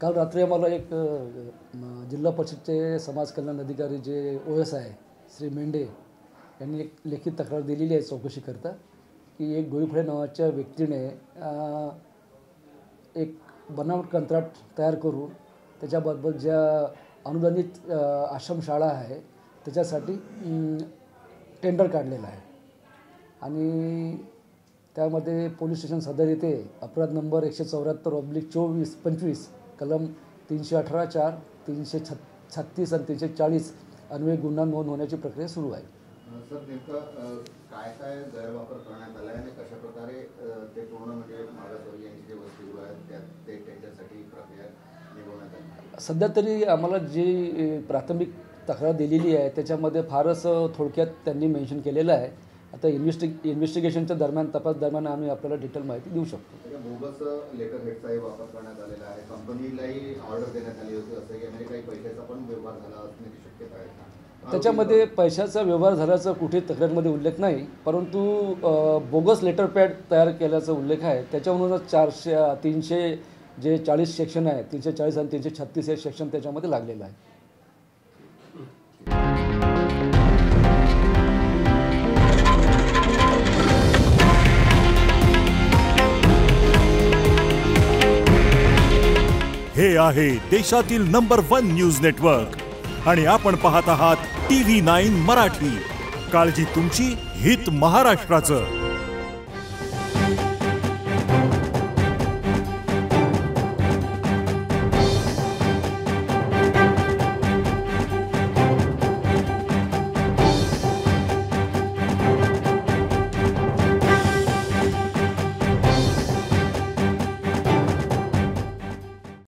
काल रात्री आम्हाला एक जिल्हा परिषदचे समाज कल्याण अधिकारी जे OS आहे श्री मेंढे यांनी एक लेखी तक्रार दिलेली आहे चौकशीकरता की एक डोईफळे नावाच्या व्यक्तीने एक बनावट कंत्राट तयार करून त्याच्याबरोबर ज्या अनुदानित आश्रमशाळा आहे त्याच्यासाठी टेंडर काढलेला आहे आणि त्यामध्ये पोलीस स्टेशन सदर येथे अपराध नंबर 174/24-25 कलम 318(4), 336 आणि 340 अन्वये गुन्हा नोंद होण्याची प्रक्रिया सुरू आहे। सर नेमकं काय गैरवापर करण्यात आला आणि कशा प्रकारे ते पूर्ण म्हणजे मागासवर्गीय यांची जे वसतिगृह आहेत त्यात ते टेंडरसाठी प्रक्रिया निवडण्यात आली? सध्या तरी आम्हाला जी प्राथमिक तक्रार दिलेली आहे त्याच्यामध्ये फारच थोडक्यात त्यांनी मेन्शन केलेलं आहे। आता इन्व्हेस्टिगेशनच्या दरम्यान तपास दरम्यान आम्ही आपल्याला डिटेल माहिती देऊ शकतो। बोगस लेटर हेडचाही वापर करण्यात आलेला आहे, कंपनीलाही ऑर्डर देण्यात आली होती असं की म्हणजे काही पैशाचा पण व्यवहार झाला असण्याची शक्यता आहे का? त्याच्यामध्ये पैशाचा व्यवहार झाल्याचा कुठे तक्रारमध्ये उल्लेख नाही, परंतु बोगस लेटर पॅड तयार केल्याचा उल्लेख आहे। त्याच्यावरूनच 340 सेक्शन आहे, 340 आणि 336 हे सेक्शन त्याच्यामध्ये लागलेलं आहे। हे आहे देशातील नंबर 1 न्यूज नेटवर्क आणि आपण पाहत आहात TV9 मराठी। काळजी तुमची, हित महाराष्ट्राचं।